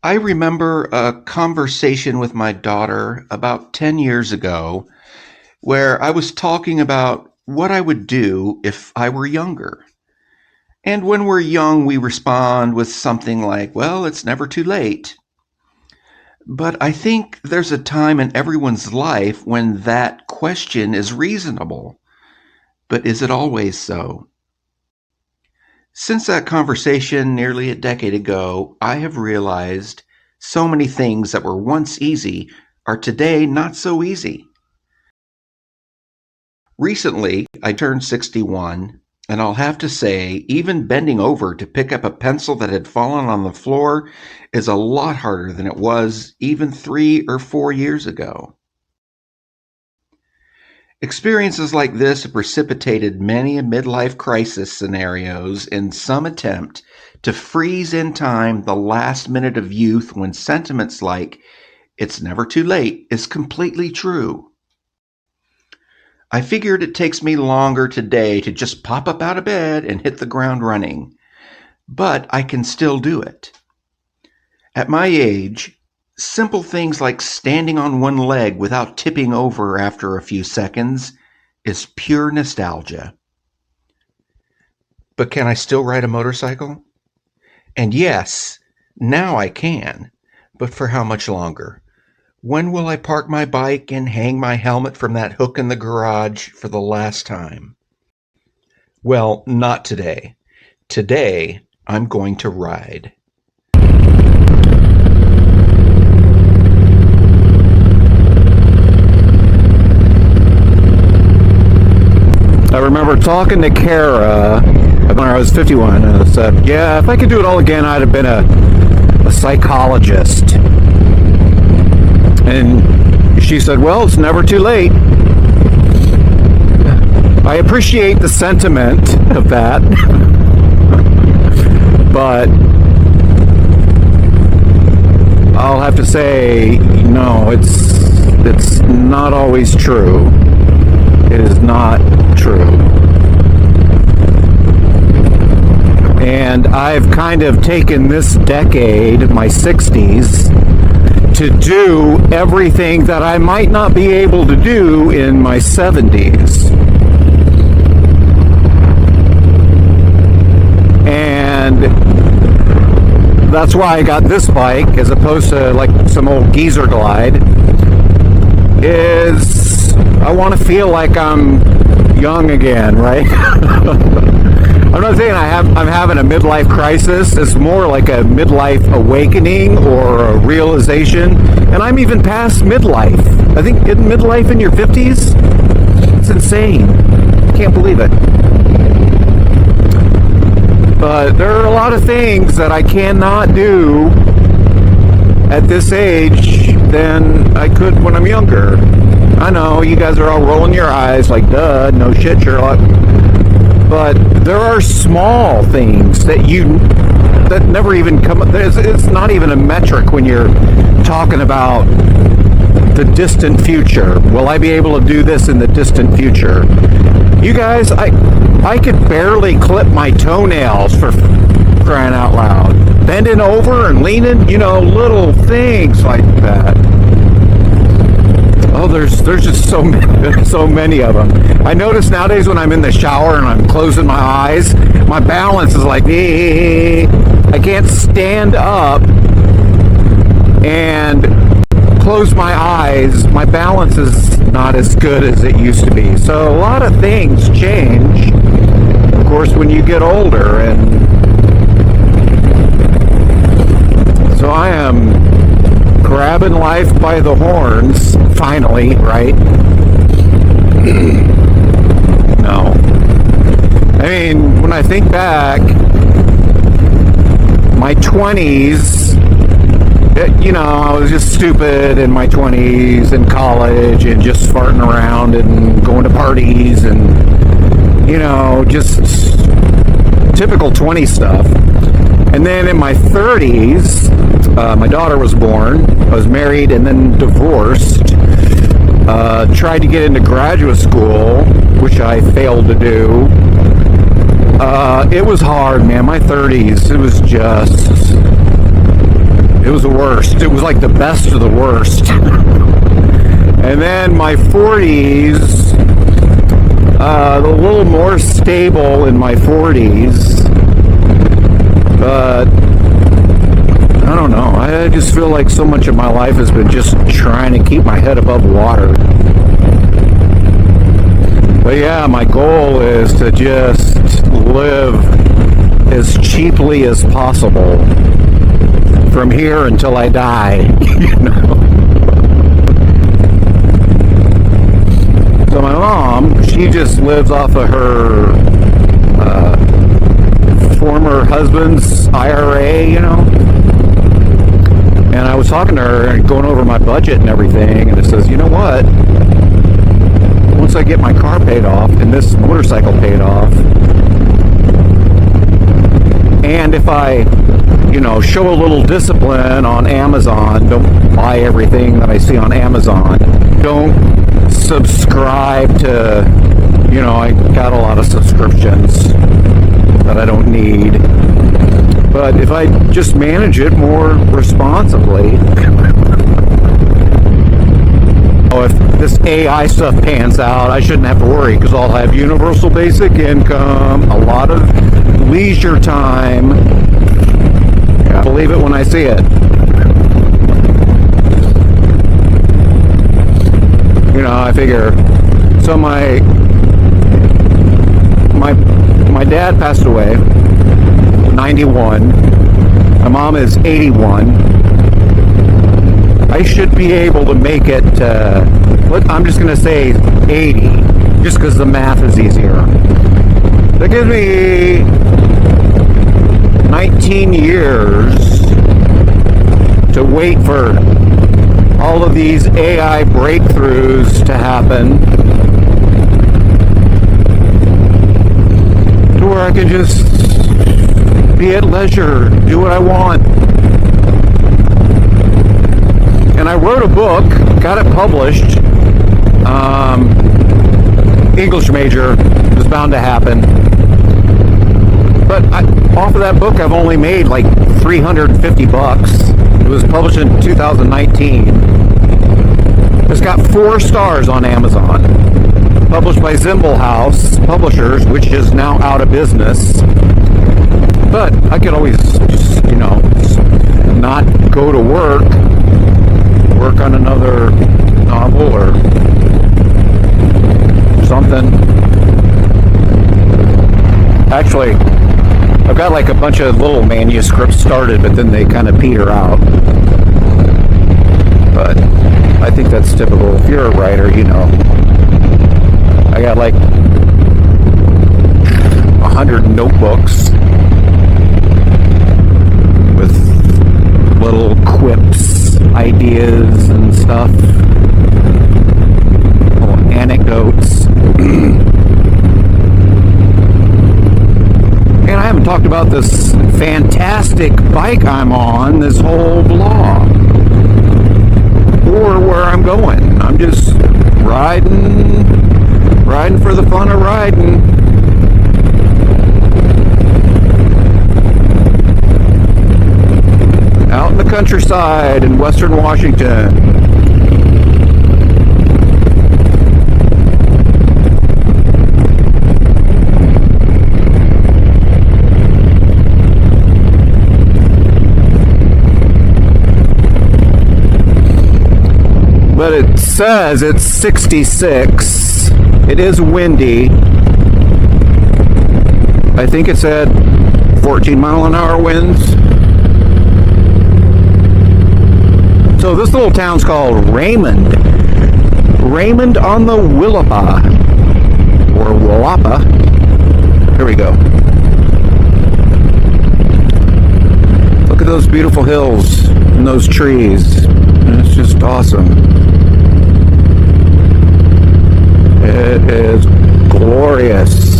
I remember a conversation with my daughter about 10 years ago where I was talking about what I would do if I were younger. And when we're young, we respond with something like, well, it's never too late. But I think there's a time in everyone's life when that question is reasonable. But is it always so? Since that conversation nearly a decade ago, I have realized so many things that were once easy are today not so easy. Recently, I turned 61, and I'll have to say, even bending over to pick up a pencil that had fallen on the floor is a lot harder than it was even 3 or 4 years ago. Experiences like this have precipitated many a midlife crisis scenarios in some attempt to freeze in time the last minute of youth when sentiments like, it's never too late, is completely true. I figured it takes me longer today to just pop up out of bed and hit the ground running, but I can still do it. At my age, simple things like standing on one leg without tipping over after a few seconds is pure nostalgia. But can I still ride a motorcycle? And yes, now I can, but for how much longer? When will I park my bike and hang my helmet from that hook in the garage for the last time? Well, not today. Today, I'm going to ride. I remember talking to Kara when I was 51, and I said, yeah, if I could do it all again, I'd have been a psychologist. And she said, well, it's never too late. I appreciate the sentiment of that, but I'll have to say, no, it's not always true. It is not true. And I've kind of taken this decade, my 60s, to do everything that I might not be able to do in my 70s. And that's why I got this bike as opposed to like some old geezer glide, is I want to feel like I'm young again, right? I'm not saying I'm having a midlife crisis. It's more like a midlife awakening or a realization. And I'm even past midlife. I think in midlife in your 50s? It's insane. I can't believe it. But there are a lot of things that I cannot do at this age than I could when I'm younger. I know you guys are all rolling your eyes like, duh, no shit, Sherlock. But there are small things that never even come up. It's not even a metric when you're talking about the distant future. Will I be able to do this in the distant future? You guys, I could barely clip my toenails for crying out loud. Bending over and leaning, little things like that. Oh, there's just so many of them. I notice nowadays when I'm in the shower and I'm closing my eyes, my balance is like, I can't stand up and close my eyes. My balance is not as good as it used to be. So a lot of things change, of course, when you get older. And so I am grabbing life by the horns, finally, right? No. I mean, when I think back, my 20s, I was just stupid in my 20s in college and just farting around and going to parties and, just typical 20 stuff. And then in my 30s, my daughter was born. I was married and then divorced. Tried to get into graduate school, which I failed to do. It was hard, man. My 30s, it was just It was the worst. It was like the best of the worst. And then my 40s, a little more stable in my 40s, but I don't know. I just feel like so much of my life has been just trying to keep my head above water. But yeah, my goal is to just live as cheaply as possible from here until I die, you know. So my mom, she just lives off of her former husband's IRA, you know. And I was talking to her and going over my budget and everything, and it says, you know what? Once I get my car paid off and this motorcycle paid off, and if I, you know, show a little discipline on Amazon, don't buy everything that I see on Amazon, don't subscribe to, you know, I got a lot of subscriptions that I don't need, but if I just manage it more responsibly, oh, if this AI stuff pans out, I shouldn't have to worry because I'll have universal basic income, a lot of leisure time. I believe it when I see it. You know, I figure. So my dad passed away, 91. My mom is 81. I should be able to make it to, I'm just going to say 80, just because the math is easier. That gives me 19 years to wait for all of these AI breakthroughs to happen, to where I can just be at leisure, do what I want. And I wrote a book, got it published. English major, it was bound to happen. But off of that book, I've only made like $350. It was published in 2019. It's got 4 stars on Amazon. Published by Zimble House Publishers, which is now out of business. But I could always just, you know, not go to work on another novel or something. Actually, I've got like a bunch of little manuscripts started, but then they kind of peter out. But I think that's typical. If you're a writer, you know. I got like 100 notebooks with little quips, ideas, and stuff. Little anecdotes. And I haven't talked about this fantastic bike I'm on this whole vlog, or where I'm going. I'm just riding for the fun of riding. Out in the countryside in Western Washington. But it says it's 66. It is windy. I think it said 14 mile an hour winds. So this little town's called Raymond. Raymond on the Willapa. Or Willapa. Here we go. Look at those beautiful hills and those trees. It's just awesome. It is glorious.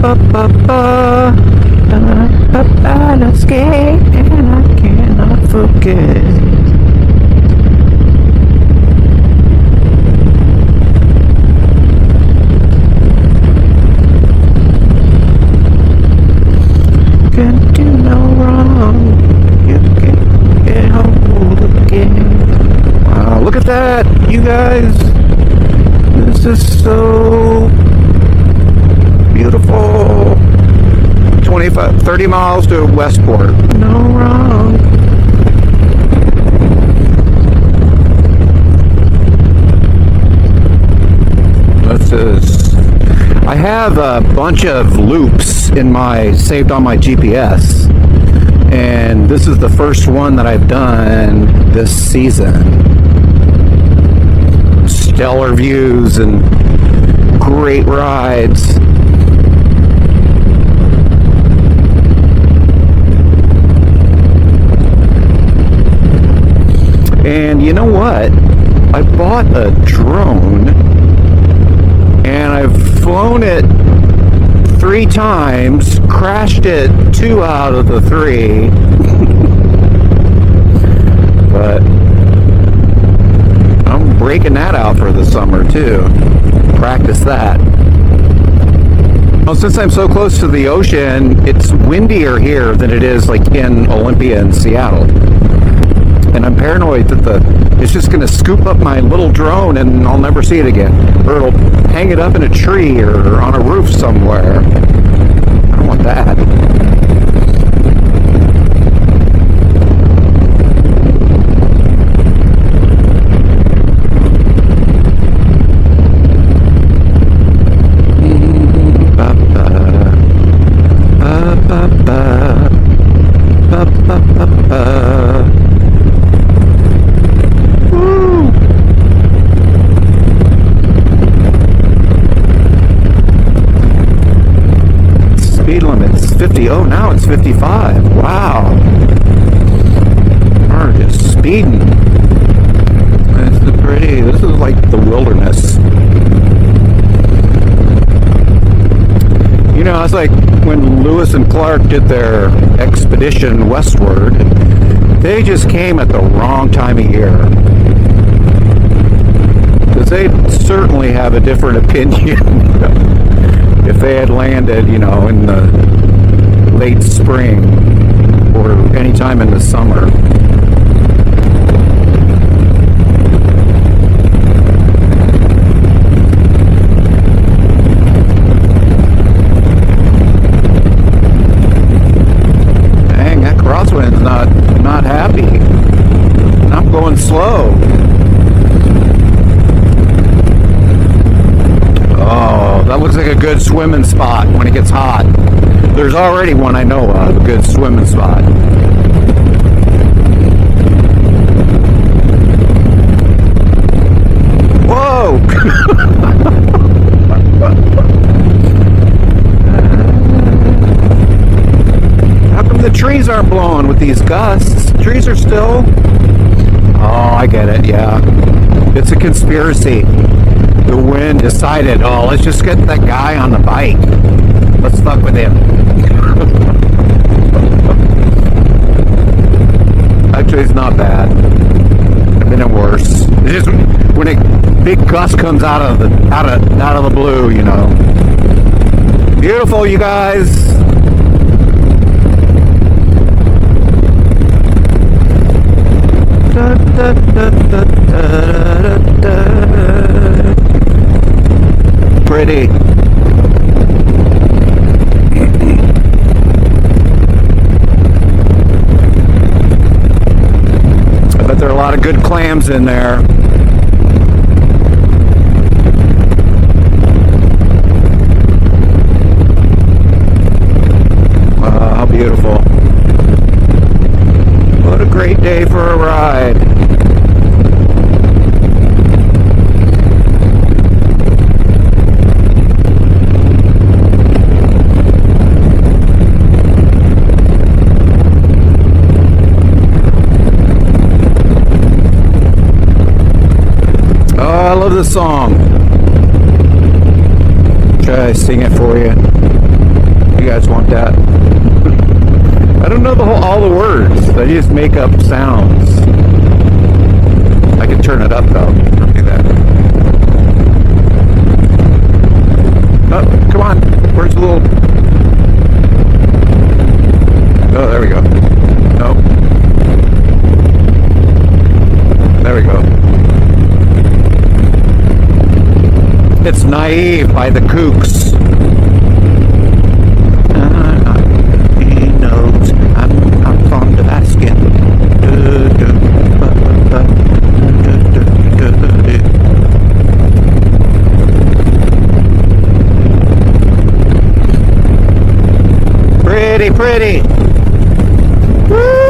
I skate and I cannot focus. Can do no wrong. You can get home again. Wow, look at that, you guys. This is so beautiful. 30 miles to Westport. No wrong. I have a bunch of loops saved on my GPS, and this is the first one that I've done this season. Stellar views and great rides. And you know what? I bought a drone and I've flown it 3 times, crashed it 2 out of the 3. But I'm breaking that out for the summer too. Practice that. Well, since I'm so close to the ocean, it's windier here than it is like in Olympia and Seattle. And I'm paranoid that it's just going to scoop up my little drone and I'll never see it again. Or it'll hang it up in a tree or on a roof somewhere. I don't want that. Oh, now it's 55. Wow. We're just speeding. This is pretty. This is like the wilderness. You know, it's like when Lewis and Clark did their expedition westward, they just came at the wrong time of year. Because they certainly have a different opinion if they had landed, you know, in the late spring or any time in the summer. Dang, that crosswind's not happy. I'm going slow. Oh, that looks like a good swimming spot when it gets hot. There's already one I know of, a good swimming spot. Whoa! How come the trees aren't blowing with these gusts? Trees are still... Oh, I get it, yeah. It's a conspiracy. The wind decided, oh, let's just get that guy on the bike. Let's fuck with him. Actually, it's not bad. I've been in worse. It's just when a big gust comes out of the blue, you know. Beautiful, you guys. Da, da, da, da, da, da, da. Pretty. There are a lot of good clams in there. How beautiful. What a great day for a ride. I love this song. Try to sing it for you. You guys want that? I don't know all the words. I just make up sounds. I can turn it up though. I'll do that. Oh, come on. Where's the little... Oh, there we go. Nope. There we go. It's Naive by the Kooks. He knows I'm fond of asking. Pretty, pretty. Woo!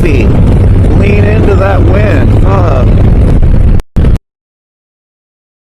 baby. Lean into that wind. Fuck.